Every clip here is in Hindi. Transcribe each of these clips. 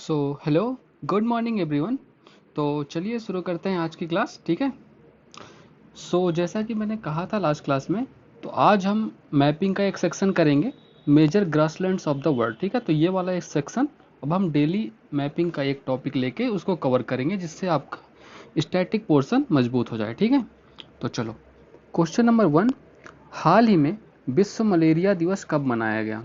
So hello, good morning everyone. तो चलिए शुरू करते हैं आज की क्लास, ठीक है। जैसा कि मैंने कहा था लास्ट क्लास में, तो आज हम मैपिंग का एक सेक्शन करेंगे, major grasslands of the world, ठीक है। तो ये वाला एक सेक्शन अब हम डेली मैपिंग का एक टॉपिक लेके उसको कवर करेंगे, जिससे आपका स्टैटिक पोर्शन मजबूत हो जाए, ठीक है। तो चलो, क्वेश्चन नंबर 1, हाल ही में विश्व मलेरिया दिवस कब मनाया गया?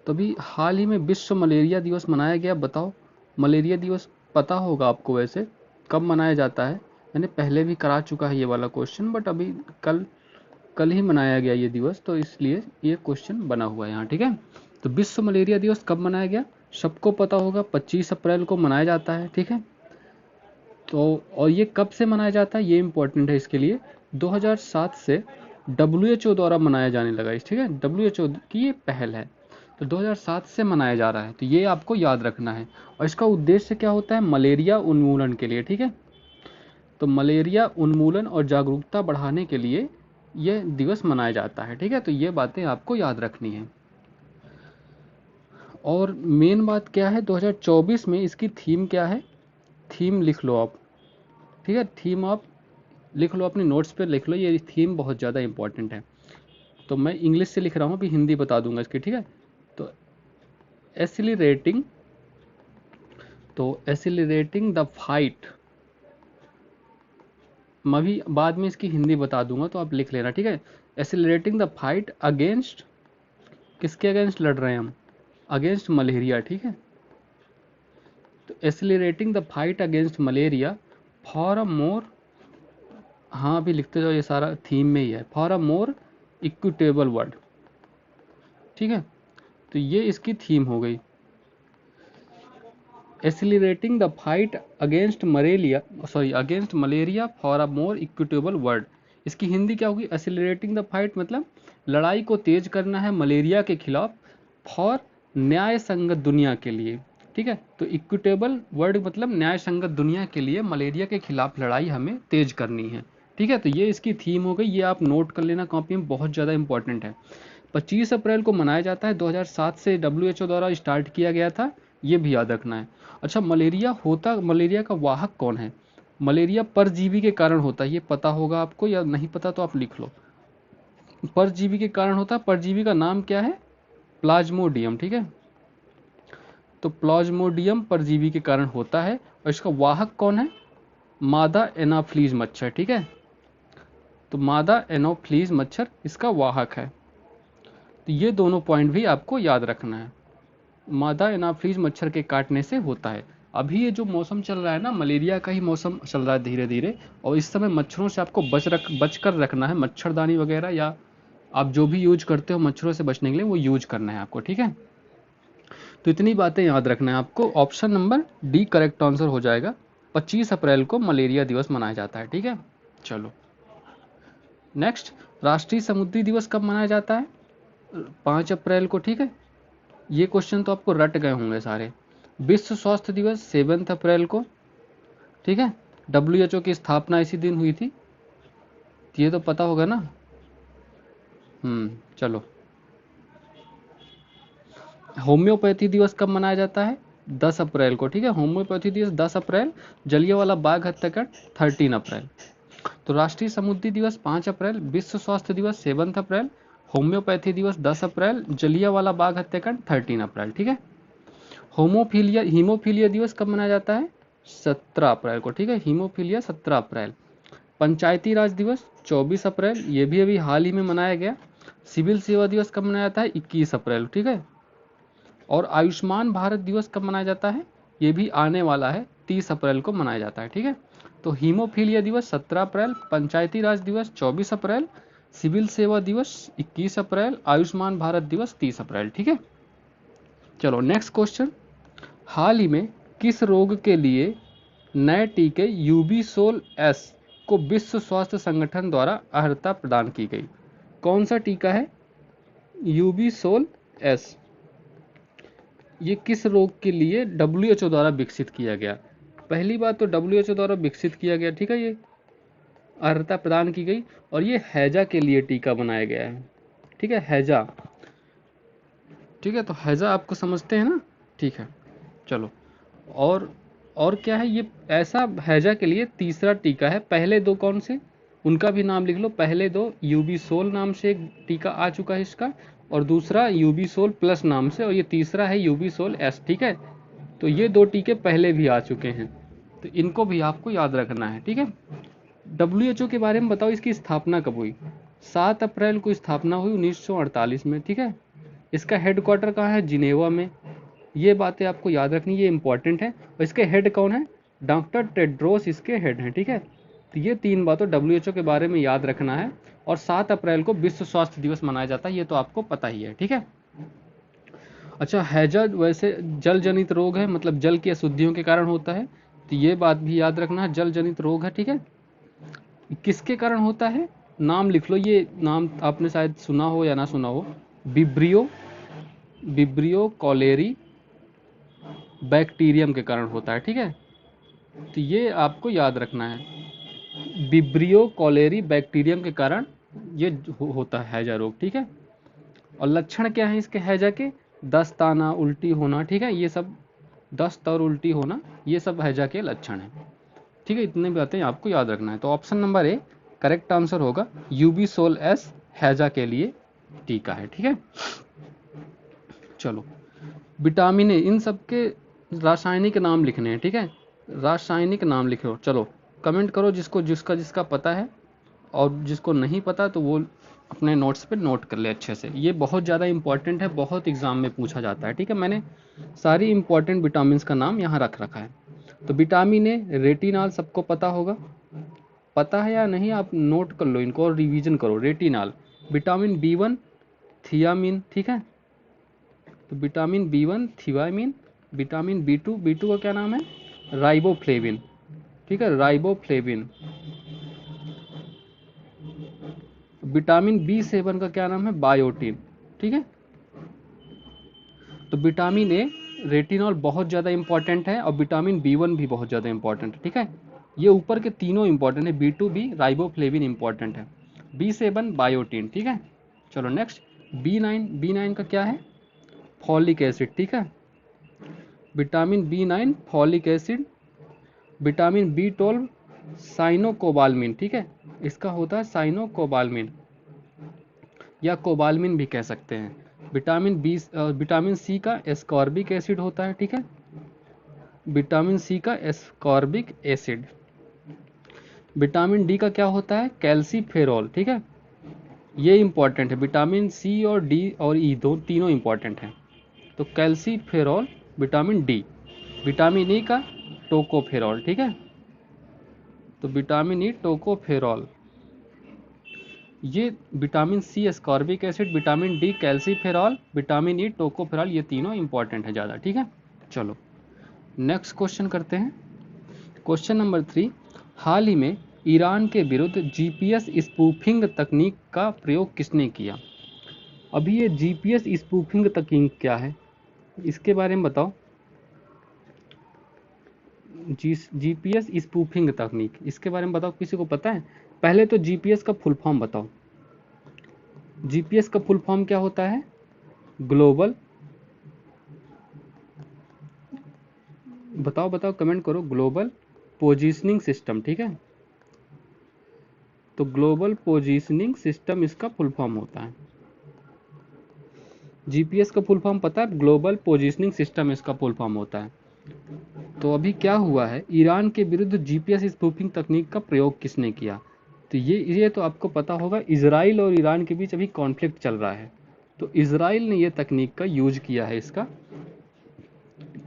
तो अभी हाल ही में विश्व मलेरिया दिवस मनाया गया, बताओ। मलेरिया दिवस पता होगा आपको वैसे कब मनाया जाता है। मैंने पहले भी करा चुका है ये वाला क्वेश्चन, बट अभी कल कल ही मनाया गया ये दिवस, तो इसलिए ये क्वेश्चन बना हुआ है यहाँ, ठीक है। तो विश्व मलेरिया दिवस कब मनाया गया? सबको पता होगा, 25 अप्रैल को मनाया जाता है, ठीक है। तो और ये कब से मनाया जाता है, ये इंपॉर्टेंट है इसके लिए। 2007 से WHO द्वारा मनाया जाने लगा इस, ठीक है। WHO की ये पहल है, तो 2007 से मनाया जा रहा है, तो ये आपको याद रखना है। और इसका उद्देश्य क्या होता है? मलेरिया उन्मूलन के लिए, ठीक है। तो मलेरिया उन्मूलन और जागरूकता बढ़ाने के लिए यह दिवस मनाया जाता है, ठीक है। तो ये बातें आपको याद रखनी है। और मेन बात क्या है, 2024 में इसकी थीम क्या है? थीम लिख लो आप, ठीक है। थीम आप लिख लो, अपने नोट्स पे लिख लो, ये थीम बहुत ज़्यादा इंपॉर्टेंट है। तो मैं इंग्लिश से लिख रहा हूँ, अभी हिंदी बता दूंगा इसकी, ठीक है। तो एसिलरेटिंग एसिलरेटिंग द फाइट, मैं भी बाद में इसकी हिंदी बता दूंगा, तो आप लिख लेना, ठीक है। एसिलरेटिंग द फाइट अगेंस्ट, किसके अगेंस्ट लड़ रहे हैं हम? अगेंस्ट मलेरिया, ठीक है। तो accelerating the fight against malaria for a more, हाँ अभी लिखते जाओ, ये सारा थीम में ही है, for a more equitable world, ठीक है। तो ये इसकी थीम हो गई, accelerating the fight against malaria for a more equitable world. इसकी हिंदी क्या होगी? एसिलरेटिंग द फाइट मतलब लड़ाई को तेज करना है मलेरिया के खिलाफ, फॉर न्याय संगत दुनिया के लिए, ठीक है। तो इक्विटेबल वर्ल्ड मतलब न्याय संगत दुनिया के लिए मलेरिया के खिलाफ लड़ाई हमें तेज करनी है, ठीक है। तो ये इसकी थीम हो गई, ये आप नोट कर लेना कॉपी में, बहुत ज़्यादा इंपॉर्टेंट है। 25 अप्रैल को मनाया जाता है, 2007 से WHO द्वारा स्टार्ट किया गया था, ये भी याद रखना है। अच्छा, मलेरिया का वाहक कौन है? मलेरिया परजीवी के कारण होता है, ये पता होगा आपको, या नहीं पता तो आप लिख लो। परजीवी के कारण होता है, परजीवी का नाम क्या है? प्लाज्मोडियम, ठीक है। तो प्लाज्मोडियम परजीवी के कारण होता है, और इसका वाहक कौन है? मादा एनाफ्लीज मच्छर, ठीक है। तो मादा एनोफ्लीज मच्छर इसका वाहक है। तो ये दोनों पॉइंट भी आपको याद रखना है, मादा एनाफ्लीज मच्छर के काटने से होता है। अभी ये जो मौसम चल रहा है ना, मलेरिया का ही मौसम चल रहा है धीरे धीरे, और इस समय मच्छरों से आपको बच कर रखना है, मच्छरदानी वगैरह या आप जो भी यूज करते हो मच्छरों से बचने के लिए, वो यूज करना है आपको, ठीक है। तो इतनी बातें याद रखना है आपको। Option number D correct answer हो जाएगा। 25 अप्रैल को मलेरिया दिवस मनाया जाता है, ठीक है। चलो नेक्स्ट, राष्ट्रीय समुद्री दिवस कब मनाया जाता है? 5 अप्रैल को, ठीक है। ये क्वेश्चन तो आपको रट गए होंगे सारे। विश्व स्वास्थ्य दिवस 7 अप्रैल को, ठीक है। WHO की स्थापना इसी दिन हुई थी, ये तो पता होगा ना। चलो, होम्योपैथी दिवस कब मनाया जाता है? 10 अप्रैल को, ठीक है। होम्योपैथी दिवस 10 अप्रैल, जलियांवाला बाग हत्याकांड 13 अप्रैल। तो राष्ट्रीय समुद्री दिवस 5 अप्रैल, विश्व स्वास्थ्य दिवस 7 अप्रैल, होम्योपैथी दिवस 10 अप्रैल, जलियांवाला बाग हत्याकांड 13 अप्रैल, ठीक है। हीमोफीलिया दिवस कब मनाया जाता है? 17 अप्रैल को, ठीक है। हीमोफीलिया 17 अप्रैल। पंचायती राज दिवस 24 अप्रैल, ये भी अभी हाल ही में मनाया गया। सिविल सेवा दिवस कब मनाया जाता है? 21 अप्रैल, ठीक है। और आयुष्मान भारत दिवस कब मनाया जाता है? ये भी आने वाला है, 30 अप्रैल को मनाया जाता है, ठीक है। तो हीमोफीलिया दिवस 17 अप्रैल, पंचायती राज दिवस 24 अप्रैल, सिविल सेवा दिवस 21 अप्रैल, आयुष्मान भारत दिवस 30 अप्रैल, ठीक है। चलो नेक्स्ट क्वेश्चन, हाल ही में किस रोग के लिए नए टीके यूबीसोल एस को विश्व स्वास्थ्य संगठन द्वारा अर्हता प्रदान की गई? कौन सा टीका है यूबीसोल एस? ये किस रोग के लिए WHO द्वारा विकसित किया गया? पहली बात तो WHO द्वारा विकसित किया गया, ठीक है, ये अर्हता प्रदान की गई, और ये हैजा के लिए टीका बनाया गया है, ठीक है, हैजा, ठीक है। तो हैजा आपको समझते हैं ना, ठीक है। चलो और क्या है ये, ऐसा हैजा के लिए तीसरा टीका है। पहले दो कौन से, उनका भी नाम लिख लो। पहले दो यूबीसोल नाम से एक टीका आ चुका है इसका, और दूसरा यूबीसोल प्लस नाम से, और ये तीसरा है यूबीसोल एस। ठीक है, तो ये दो टीके पहले भी आ चुके हैं, तो इनको भी आपको याद रखना है। ठीक है, WHO के बारे में बताओ, इसकी स्थापना कब हुई? 7 अप्रैल को स्थापना हुई 1948 में। ठीक है, इसका हेडक्वार्टर कहाँ है? जिनेवा में। ये बातें आपको याद रखनी, ये इंपॉर्टेंट है। और इसके हेड कौन है? डॉक्टर टेड्रोस इसके हेड हैं। ठीक है, तो ये 3 बातों WHO के बारे में याद रखना है। और 7 अप्रैल को विश्व स्वास्थ्य दिवस मनाया जाता है, ये तो आपको पता ही है। ठीक है, अच्छा, हैजा वैसे जल जनित रोग है, मतलब जल की अशुद्धियों के कारण होता है, तो ये बात भी याद रखना है, जल जनित रोग है। ठीक है, किसके कारण होता है? नाम लिख लो, ये नाम आपने शायद सुना हो या ना सुना हो। विब्रियो कॉलेरी बैक्टीरियम के कारण होता है। ठीक है, तो ये आपको याद रखना है, विब्रियो कॉलेरी बैक्टीरियम के कारण ये होता है हैजा रोग। ठीक है, और लक्षण क्या है इसके हैजा के? दस्त आना, उल्टी होना। ठीक है, ये सब दस्त और उल्टी होना, ये सब हैजा के लक्षण हैं। ठीक है, इतने बातें आपको याद रखना है। तो option number A correct answer होगा, यूबीसोल एस हैजा के लिए टीका है। ठीक है, चलो, विटामिन ए, इन सब के रासायनिक नाम लिखने हैं। ठीक है, रासायनिक नाम लिखो। चलो कमेंट करो जिसको जिसका जिसका पता है, और जिसको नहीं पता तो वो अपने नोट्स पे नोट कर ले अच्छे से। ये बहुत ज़्यादा इंपॉर्टेंट है, बहुत एग्जाम में पूछा जाता है। ठीक है, मैंने सारी इंपॉर्टेंट विटामिन का नाम यहाँ रख रखा है। तो विटामिन ए, रेटिनॉल सबको पता होगा, पता है या नहीं आप नोट कर लो इनको और रिवीजन करो। Retinol, vitamin B1 thiamine. ठीक है, तो vitamin B1 thiamine, vitamin B2 का क्या नाम है? राइबोफ्लेविन। ठीक है, राइबोफ्लेविन। विटामिन B7 का क्या नाम है? बायोटिन। ठीक है, तो विटामिन ए, रेटिनॉल बहुत ज़्यादा इंपॉर्टेंट है, और विटामिन B1 भी बहुत ज़्यादा इंपॉर्टेंट है। ठीक है, ये ऊपर के तीनों इंपॉर्टेंट है, B2 भी, राइबोफ्लेविन इंपॉर्टेंट है, B7 बायोटिन। ठीक है, चलो नेक्स्ट, B9 का क्या है? Folic acid. ठीक है, vitamin B9 folic acid. Vitamin B12 cyanocobalamin. ठीक है, इसका होता है साइनोकोबाल्मिन, या कोबाल्मिन भी कह सकते हैं। विटामिन सी का एस्कॉर्बिक एसिड होता है। ठीक है, विटामिन सी का एस्कॉर्बिक एसिड। विटामिन डी का क्या होता है? कैल्सीफेरॉल। ठीक है, ये इंपॉर्टेंट है, विटामिन सी और डी और ई दो तीनों इंपॉर्टेंट हैं। तो calciferol, vitamin D. Vitamin E का टोकोफेरॉल। ठीक है, तो विटामिन ई टोकोफेरॉल। ये vitamin C ascorbic acid, vitamin D calciferol, vitamin E tocopherol, ये तीनों इंपॉर्टेंट है ज़्यादा। ठीक है, चलो नेक्स्ट क्वेश्चन करते हैं। क्वेश्चन नंबर 3, हाल ही में ईरान के विरुद्ध GPS स्पूफिंग तकनीक का प्रयोग किसने किया? अभी ये GPS स्पूफिंग तकनीक क्या है, इसके बारे में बताओ। GPS स्पूफिंग तकनीक, इसके बारे में बताओ, किसी को पता है? पहले तो GPS का फुल फॉर्म बताओ। GPS का फुल फॉर्म क्या होता है? ग्लोबल, बताओ कमेंट करो, ग्लोबल पोजीशनिंग सिस्टम। ठीक है, तो ग्लोबल पोजीशनिंग सिस्टम इसका फुल फॉर्म होता है। GPS का फुल फॉर्म पता है? ग्लोबल पोजीशनिंग सिस्टम इसका फुल फॉर्म होता है। तो अभी क्या हुआ है, ईरान के विरुद्ध GPS स्पूफिंग तकनीक का प्रयोग किसने किया? तो ये तो आपको पता होगा, इजराइल और ईरान के बीच अभी कॉन्फ्लिक्ट चल रहा है, तो इजराइल ने ये तकनीक का यूज किया है। इसका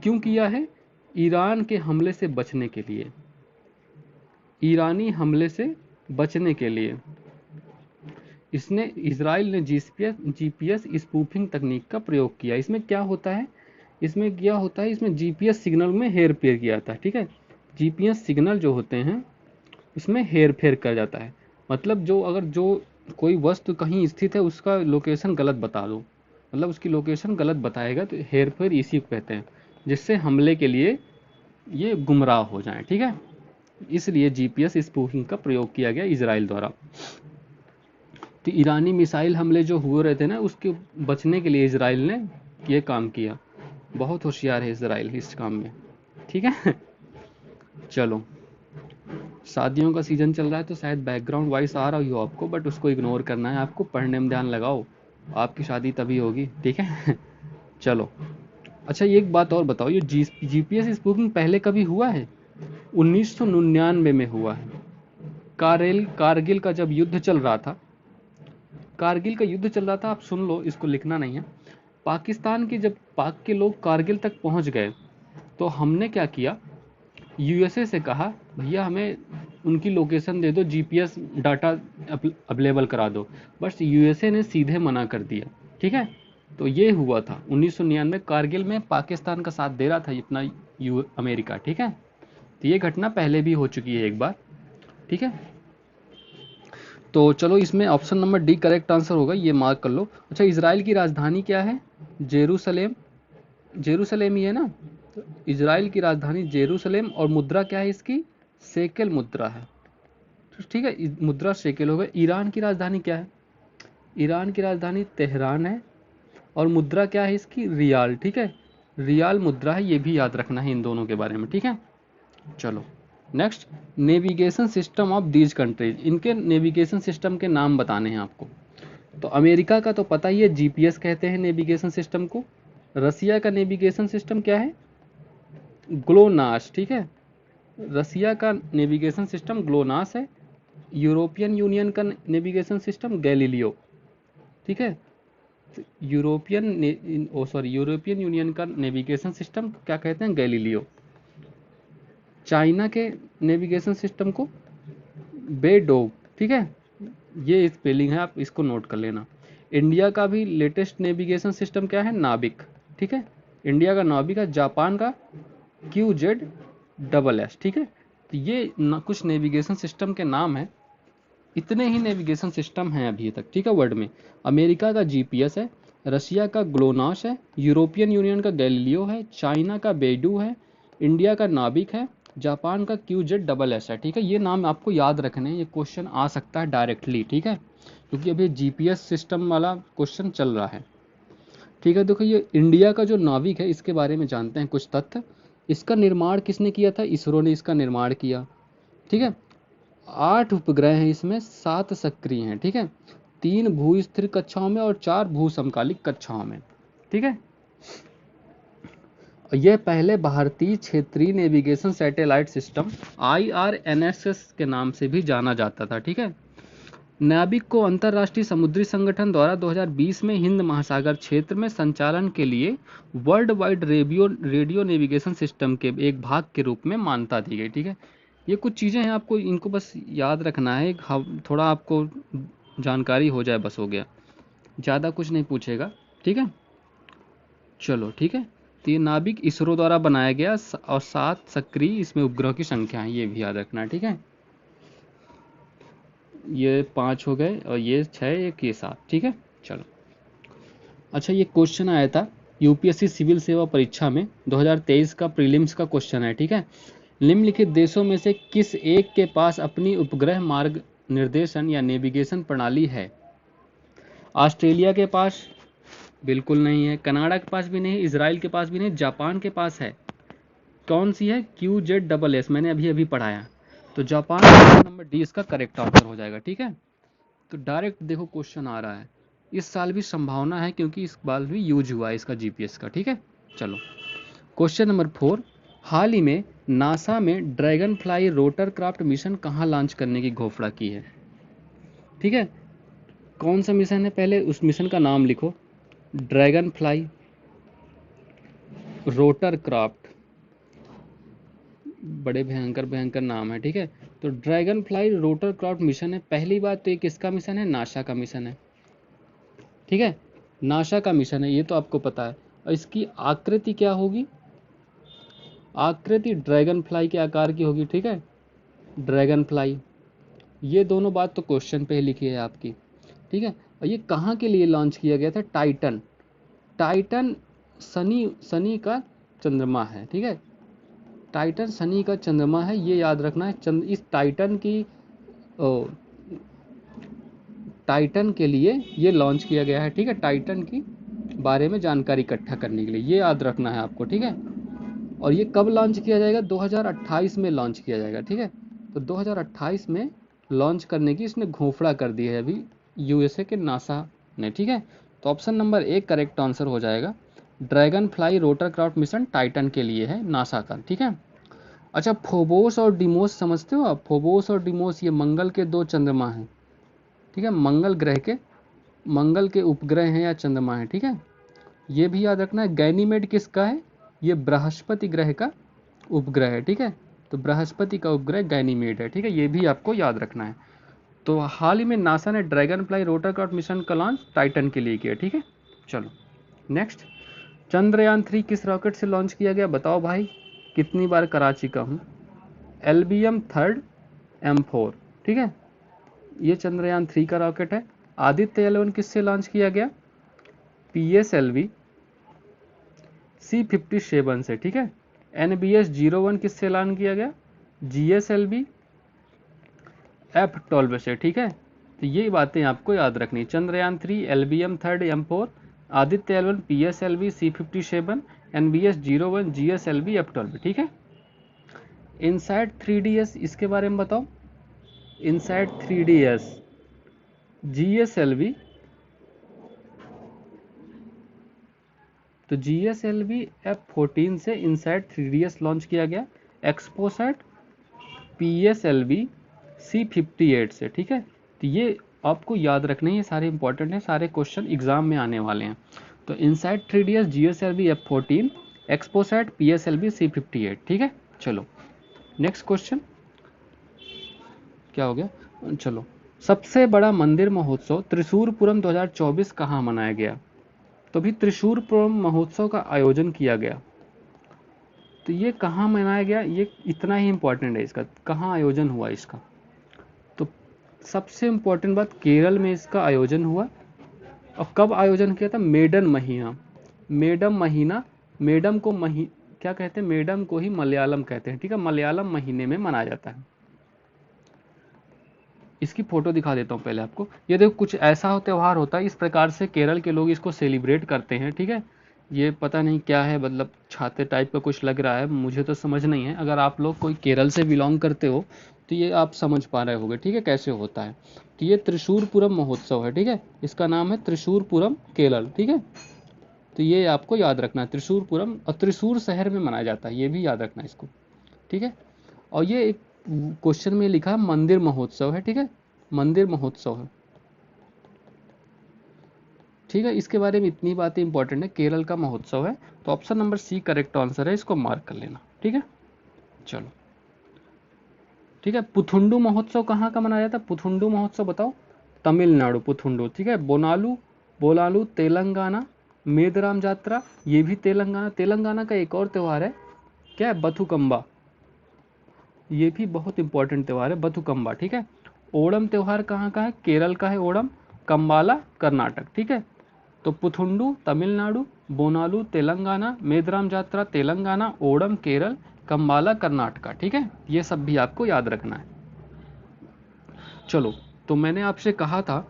क्यों किया है? ईरान के हमले से बचने के लिए, ईरानी हमले से बचने के लिए इसने, इजराइल ने GPS स्पूफिंग तकनीक का प्रयोग किया। इसमें क्या होता है, इसमें GPS सिग्नल में हेर फेर किया जाता है। ठीक है, GPS सिग्नल जो होते हैं इसमें हेर फेर कर जाता है, मतलब जो कोई वस्तु कहीं स्थित है उसका लोकेशन गलत बता दो, मतलब उसकी लोकेशन गलत बताएगा, तो हेर फेर इसी को कहते हैं, जिससे हमले के लिए ये गुमराह हो जाए। ठीक है, इसलिए GPS स्पूफिंग का प्रयोग किया गया इजराइल द्वारा। तो ईरानी मिसाइल हमले जो हुए रहे थे ना, उसके बचने के लिए इजराइल ने ये काम किया। बहुत होशियार है इजराइल इस काम में। ठीक है। चलो, शादियों का सीजन चल रहा है तो शायद बैकग्राउंड वॉइस आ रही हो आपको, बट उसको इग्नोर करना है आपको, पढ़ने में ध्यान लगाओ, आपकी शादी तभी होगी, ठीक है। चलो, अच्छा ये एक बात और बताओ, ये जीपीएस स्पूफिंग पहले कभी हुआ है? 1999 में हुआ है। कारगिल का जब युद्ध चल रहा था, कारगिल का युद्ध चल रहा था, आप सुन लो, इसको लिखना नहीं है। पाकिस्तान के जब पाक के लोग कारगिल तक पहुंच गए तो हमने क्या किया, यूएसए से कहा भैया हमें उनकी लोकेशन दे दो, जीपीएस डाटा अवेलेबल करा दो, बस यूएसए ने सीधे मना कर दिया, ठीक है। तो ये हुआ था 1999 कारगिल में, पाकिस्तान का साथ दे रहा था इतना अमेरिका, ठीक है। तो ये घटना पहले भी हो चुकी है एक बार, ठीक है। तो चलो, इसमें option number D correct answer होगा, ये मार्क कर लो। अच्छा, इजराइल की राजधानी क्या है? जेरूसलेम, जेरूसलेम ही है ना। तो इजराइल की राजधानी जेरूसलेम, और मुद्रा क्या है इसकी? शेकेल मुद्रा है, ठीक है, मुद्रा शेकेल हो गया। ईरान की राजधानी क्या है? ईरान की राजधानी तेहरान है, और मुद्रा क्या है इसकी? रियाल, ठीक है, रियाल मुद्रा है, ये भी याद रखना है इन दोनों के बारे में, ठीक है। चलो next, navigation system of these countries, इनके नेविगेशन सिस्टम के नाम बताने हैं आपको। तो अमेरिका का तो पता ही है, जीपीएस कहते हैं नेविगेशन सिस्टम को। रसिया का नेविगेशन सिस्टम क्या है? ग्लोनास, ठीक है, रसिया का नेविगेशन सिस्टम ग्लोनास है। यूरोपियन यूनियन का नेविगेशन सिस्टम गैलीलियो, ठीक है। यूरोपियन यूनियन का नेविगेशन सिस्टम क्या कहते हैं? गैलीलियो। चाइना के नेविगेशन सिस्टम को बेडोग, ठीक है, ये स्पेलिंग है, आप इसको नोट कर लेना। इंडिया का भी लेटेस्ट नेविगेशन सिस्टम क्या है? नाविक, ठीक है, इंडिया का नाविक है। जापान का QZSS, ठीक है। तो ये कुछ नेविगेशन सिस्टम के नाम है, इतने ही नेविगेशन सिस्टम हैं अभी तक, ठीक है, वर्ल्ड में। अमेरिका का जीपीएस है, रशिया का ग्लोनास है, यूरोपियन यूनियन का गैलीलियो है, चाइना का बेडू है, इंडिया का नाविक है, जापान का QZSS है, ठीक है। ये नाम आपको याद रखने हैं, ये क्वेश्चन आ सकता है डायरेक्टली, ठीक है, क्योंकि अभी जीपीएस सिस्टम वाला क्वेश्चन चल रहा है, ठीक है। देखो, ये इंडिया का जो नाविक है, इसके बारे में जानते हैं कुछ तथ्य। इसका निर्माण किसने किया था? इसरो ने इसका निर्माण किया, ठीक है। 8 उपग्रह हैं इसमें, 7 सक्रिय हैं, ठीक है, 3 भू स्थिर कक्षाओं में और 4 भू समकालिक कक्षाओं में, ठीक है। यह पहले भारतीय क्षेत्रीय नेविगेशन सैटेलाइट सिस्टम IRNSS के नाम से भी जाना जाता था, ठीक है। नाविक को अंतर्राष्ट्रीय समुद्री संगठन द्वारा 2020 में हिंद महासागर क्षेत्र में संचालन के लिए world wide radio navigation system के एक भाग के रूप में मान्यता दी गई, ठीक है। ये कुछ चीज़ें हैं, आपको इनको बस याद रखना है, थोड़ा आपको जानकारी हो जाए बस, हो गया, ज़्यादा कुछ नहीं पूछेगा, ठीक है। चलो ठीक है, तो ये नाविक इसरो द्वारा बनाया गया, और 7 सक्रिय इसमें उपग्रह की संख्या है, ये भी याद रखना है, ठीक है। ये 5 हो गए, और ये 6, एक ये 7, ठीक है। चलो, अच्छा, ये क्वेश्चन आया था यूपीएससी सिविल सेवा परीक्षा में 2023 का, प्रीलिम्स का क्वेश्चन है, ठीक है। निम्नलिखित देशों में से किस एक के पास अपनी उपग्रह मार्ग निर्देशन या नेविगेशन प्रणाली है? ऑस्ट्रेलिया के पास बिल्कुल नहीं है, कनाडा के पास भी नहीं, इजराइल के पास भी नहीं, जापान के पास है। कौन सी है? QZSS, मैंने अभी अभी पढ़ाया। तो जापान नंबर डी इसका करेक्ट आंसर हो जाएगा, ठीक है। तो डायरेक्ट देखो क्वेश्चन आ रहा है, इस साल भी संभावना है, क्योंकि इस बार भी यूज हुआ है इसका जीपीएस का, ठीक है। चलो, क्वेश्चन नंबर 4, हाल ही में नासा में dragon fly rotor craft mission कहाँ लॉन्च करने की घोषणा की है? ठीक है, कौन सा मिशन है? पहले उस मिशन का नाम लिखो, ड्रैगन फ्लाई रोटर क्राफ्ट, बड़े भयंकर भयंकर नाम है, ठीक है। तो dragon fly rotor craft mission है। पहली बात तो ये किसका मिशन है? नासा का मिशन है, ठीक है, नासा का मिशन है, ये तो आपको पता है। और इसकी आकृति क्या होगी? आकृति ड्रैगन फ्लाई के आकार की होगी, ठीक है, ड्रैगन फ्लाई। ये दोनों बात तो क्वेश्चन पे ही लिखी है आपकी, ठीक है। और ये कहाँ के लिए लॉन्च किया गया था? टाइटन, टाइटन शनि का चंद्रमा है, ठीक है, टाइटन शनि का चंद्रमा है, ये याद रखना है। इस टाइटन के लिए ये लॉन्च किया गया है, ठीक है, टाइटन की बारे में जानकारी इकट्ठा करने के लिए, ये याद रखना है आपको, ठीक है। और ये कब लॉन्च किया जाएगा? 2028 में लॉन्च किया जाएगा, ठीक है। तो 2028 में लॉन्च करने की इसने घोषणा कर दी है अभी यूएसए के नासा ने, ठीक है। तो ऑप्शन नंबर 1 करेक्ट आंसर हो जाएगा। Dragon fly rotorcraft mission Titan के लिए है, नासा का, ठीक है। अच्छा, फोबोस और डिमोस समझते हो आप? फोबोस और डिमोस ये मंगल के 2 चंद्रमा हैं, ठीक है। मंगल के उपग्रह हैं या चंद्रमा हैं, ठीक है। ये भी याद रखना है। गैनीमेड किसका है? ये बृहस्पति ग्रह का उपग्रह है, ठीक है। तो बृहस्पति का उपग्रह गैनीमेड है, ठीक है। ये भी आपको याद रखना है। तो हाल ही में नासा ने ड्रैगन फ्लाई रोटरक्राफ्ट मिशन का लॉन्च टाइटन के लिए किया, ठीक है। चलो नेक्स्ट, चंद्रयान 3 किस रॉकेट से लॉन्च किया गया? बताओ भाई, कितनी बार करा चुका हूँ। LBM 3 M4, ठीक है। ये चंद्रयान 3 का रॉकेट है। आदित्य L1 किससे लॉन्च किया गया? PSLV C57 से, ठीक है। NBS 01 किससे लॉन्च किया गया? GSLV F12 से, ठीक है। तो ये बातें आपको याद रखनी। Chandrayaan 3, LBM 3 M4, Aditya L1 PSLV C57, NBS 01 GSLV F12, ठीक है। इनसाइट 3DS इसके बारे में बताओ। इनसाइट 3DS GSLV, तो GSLV F14 से इनसाइट 3DS लॉन्च किया गया। एक्सपोसैट PSLV C58 से, ठीक है। तो ये आपको याद रखने, ये सारे इंपॉर्टेंट हैं, सारे क्वेश्चन एग्जाम में आने वाले हैं। तो insight 3DS GSLV F14, XPoSat PSLV C58, ठीक है। चलो नेक्स्ट क्वेश्चन, क्या हो गया? चलो, सबसे बड़ा मंदिर महोत्सव त्रिशूरपुरम 2024 कहाँ मनाया गया? तो भी त्रिशूरपुरम महोत्सव का आयोजन किया गया। तो ये कहाँ मनाया गया? ये इतना ही इंपॉर्टेंट है इसका, कहाँ आयोजन हुआ इसका। तो सबसे इंपॉर्टेंट बात, केरल में इसका आयोजन हुआ। और कब आयोजन किया था? मेडन महीना। मेडम महीना, मेडम को क्या कहते हैं? मेडम को ही मलयालम कहते हैं, ठीक है। मलयालम महीने में मनाया जाता है। इसकी फोटो दिखा देता हूँ पहले आपको। ये देखो, कुछ ऐसा त्यौहार होता है, इस प्रकार से केरल के लोग इसको सेलिब्रेट करते हैं, ठीक है। ये पता नहीं क्या है, मतलब छाते टाइप का कुछ लग रहा है, मुझे तो समझ नहीं है। अगर आप लोग कोई केरल से बिलोंग करते हो तो ये आप समझ पा रहे होगे, ठीक है, कैसे होता है। तो ये त्रिशूरपुरम महोत्सव है, ठीक है। इसका नाम है त्रिशूरपुरम केरल, ठीक है। तो ये आपको याद रखना है, त्रिशूरपुरम, और त्रिशूर शहर में मनाया जाता है, ये भी याद रखना है इसको, ठीक है। और ये एक क्वेश्चन में लिखा मंदिर महोत्सव है, ठीक है। मंदिर महोत्सव है, ठीक है। इसके बारे में इतनी बातें इंपॉर्टेंट है, केरल का महोत्सव है। तो option number C correct answer है, इसको मार्क कर लेना, ठीक है। चलो ठीक है। पुथुंडू महोत्सव कहाँ का मनाया जाता है? पुथुंडू महोत्सव बताओ। तमिलनाडु, पुथुंडू, ठीक है। बोनालू तेलंगाना। मेदराम यात्रा, ये भी तेलंगाना। तेलंगाना का एक और त्यौहार है, क्या है? बथुकम्बा, ये भी बहुत इंपॉर्टेंट त्यौहार है, बथुकम्बा, ठीक है। ओणम त्यौहार कहाँ का है? केरल का है ओणम। कम्बाला कर्नाटक, ठीक है। तो पुथुंडू तमिलनाडु, बोनालू तेलंगाना, मेदराम यात्रा तेलंगाना, ओणम केरल, कम्बाला कर्नाटका, ठीक है। ये सब भी आपको याद रखना है। चलो, तो मैंने आपसे कहा था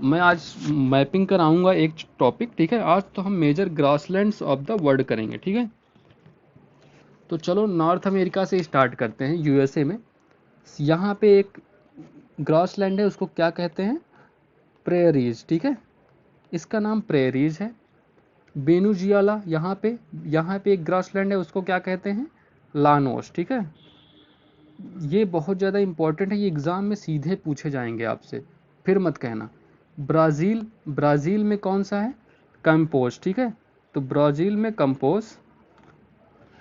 मैं आज मैपिंग कराऊंगा एक टॉपिक, ठीक है। आज तो हम major grasslands of the world करेंगे, ठीक है। तो चलो नॉर्थ अमेरिका से स्टार्ट करते हैं, यूएसए में। यहाँ पे एक ग्रासलैंड है, उसको क्या कहते हैं? प्रेरीज, ठीक है। इसका नाम प्रेरीज है। वेनेजुएला, यहाँ पे एक ग्रासलैंड है, उसको क्या कहते हैं? लानोस, ठीक है। ये बहुत ज़्यादा इंपॉर्टेंट है, ये एग्जाम में सीधे पूछे जाएंगे आपसे, फिर मत कहना। ब्राज़ील में कौन सा है? कंपोज, ठीक है। तो ब्राज़ील में कंपोज,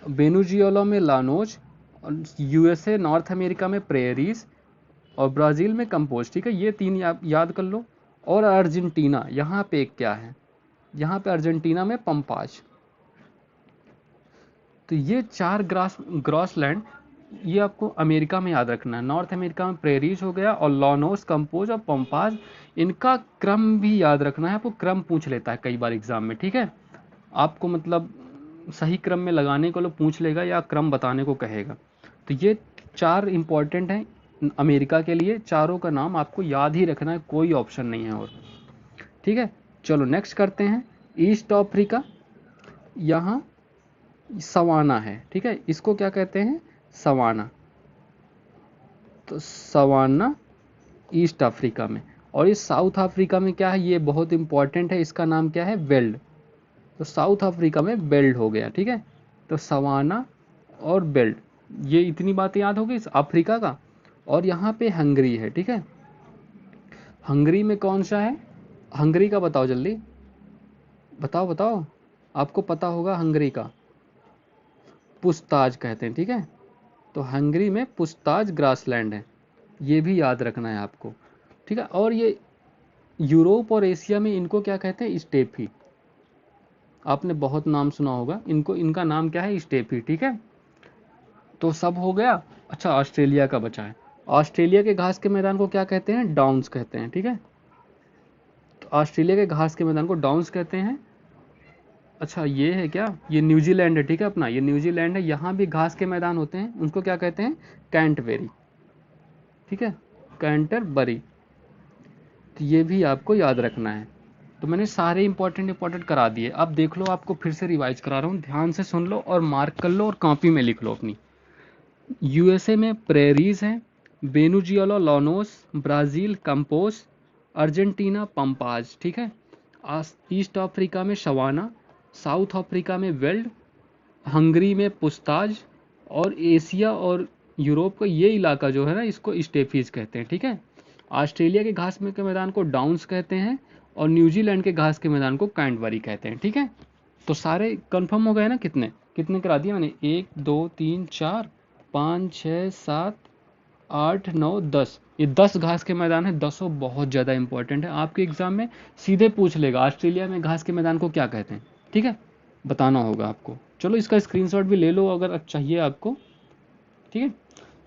वेनेजुएला में लानोज, और यूएसए नॉर्थ अमेरिका में प्रेरीज, और ब्राज़ील में कंपोज, ठीक है। ये 3 याद कर लो। और अर्जेंटीना, यहाँ पे एक क्या है? यहाँ पे अर्जेंटीना में पंपाज। तो ये 4 ग्रासलैंड, ये आपको अमेरिका में याद रखना है। नॉर्थ अमेरिका में प्रेरीज हो गया, और लॉनोस, कंपोज और पंपाज। इनका क्रम भी याद रखना है, आपको क्रम पूछ लेता है कई बार एग्जाम में, ठीक है। आपको मतलब सही क्रम में लगाने को लोग पूछ लेगा या क्रम बताने को कहेगा। तो ये 4 इंपॉर्टेंट हैं अमेरिका के लिए, चारों का नाम आपको याद ही रखना है, कोई ऑप्शन नहीं है और, ठीक है। चलो नेक्स्ट करते हैं, ईस्ट अफ्रीका। यहाँ सवाना है, ठीक है, इसको क्या कहते हैं, सवाना। तो सवाना ईस्ट अफ्रीका में। और इस साउथ अफ्रीका में क्या है, ये बहुत इंपॉर्टेंट है, इसका नाम क्या है, वेल्ड। तो साउथ अफ्रीका में बेल्ट हो गया, ठीक है। तो सवाना और बेल्ट, ये इतनी बातें याद हो गई इस अफ्रीका का। और यहाँ पे हंगरी है, ठीक है। हंगरी में कौन सा है, हंगरी का बताओ जल्दी, बताओ बताओ, आपको पता होगा हंगरी का, पुछताछ कहते हैं, ठीक है। तो हंगरी में पुछताछ ग्रासलैंड है, ये भी याद रखना है आपको, ठीक है। और ये यूरोप और एशिया में इनको क्या कहते हैं, स्टेपी। आपने बहुत नाम सुना होगा इनको, इनका नाम क्या है, स्टेपी, ठीक है। तो सब हो गया। अच्छा, ऑस्ट्रेलिया का बचा है। ऑस्ट्रेलिया के घास के मैदान को क्या कहते हैं, डाउन्स कहते हैं, ठीक है। तो ऑस्ट्रेलिया के घास के मैदान को डाउन्स कहते हैं। अच्छा, ये है क्या, ये न्यूजीलैंड है, ठीक है अपना, ये न्यूजीलैंड है, यहाँ भी घास के मैदान होते हैं, उनको क्या कहते हैं, कैंटबेरी, ठीक है, कैंटरबरी। तो ये भी आपको याद रखना है। तो मैंने सारे इंपॉर्टेंट करा दिए। अब देख लो, आपको फिर से रिवाइज करा रहा हूँ, ध्यान से सुन लो और मार्क कर लो और कॉपी में लिख लो अपनी। यूएसए में प्रेरीज हैं, वेनेजुएला लॉनोस, ब्राज़ील कंपोस, अर्जेंटीना पंपाज, ठीक है। ईस्ट अफ्रीका में शवाना, साउथ अफ्रीका में वेल्ड, हंगरी में पुस्ताज, और एशिया और यूरोप का ये इलाका जो है ना, इसको स्टेफीज कहते हैं, ठीक है। ऑस्ट्रेलिया के घास में के मैदान को डाउन्स कहते हैं, और न्यूजीलैंड के घास के मैदान को कैंटबरी कहते हैं, ठीक है। तो सारे कंफर्म हो गए ना, कितने कितने करा दिए मैंने, 1 2 3 4 5 6 7 8 9 10, ये 10 घास के मैदान है, 10 बहुत ज़्यादा इंपॉर्टेंट है, आपके एग्जाम में सीधे पूछ लेगा ऑस्ट्रेलिया में घास के मैदान को क्या कहते हैं, ठीक है, बताना होगा आपको। चलो इसका स्क्रीनशॉट भी ले लो अगर चाहिए आपको, ठीक है।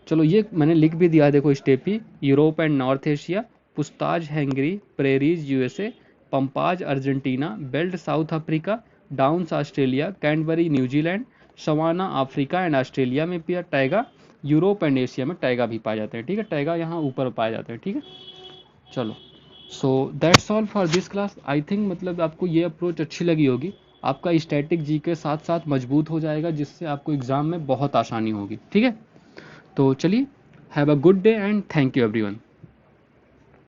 चलो ये मैंने लिख भी दिया, देखो, steppe Europe and North Asia, pusztas Hungary, prairies USA, pampas Argentina, veld South Africa, downs Australia, Canterbury New Zealand, savanna Africa and Australia में पिया, टैगा यूरोप एंड एशिया में टैगा भी पाए जाते हैं, ठीक है, टैगा यहाँ ऊपर पाए जाते हैं, ठीक है। चलो, so that's all for this class. I think मतलब आपको ये अप्रोच अच्छी लगी होगी, आपका स्टैटिक जी के साथ साथ मजबूत हो जाएगा, जिससे आपको एग्ज़ाम में बहुत आसानी होगी, ठीक है। तो चलिए, have a good day and thank you everyone.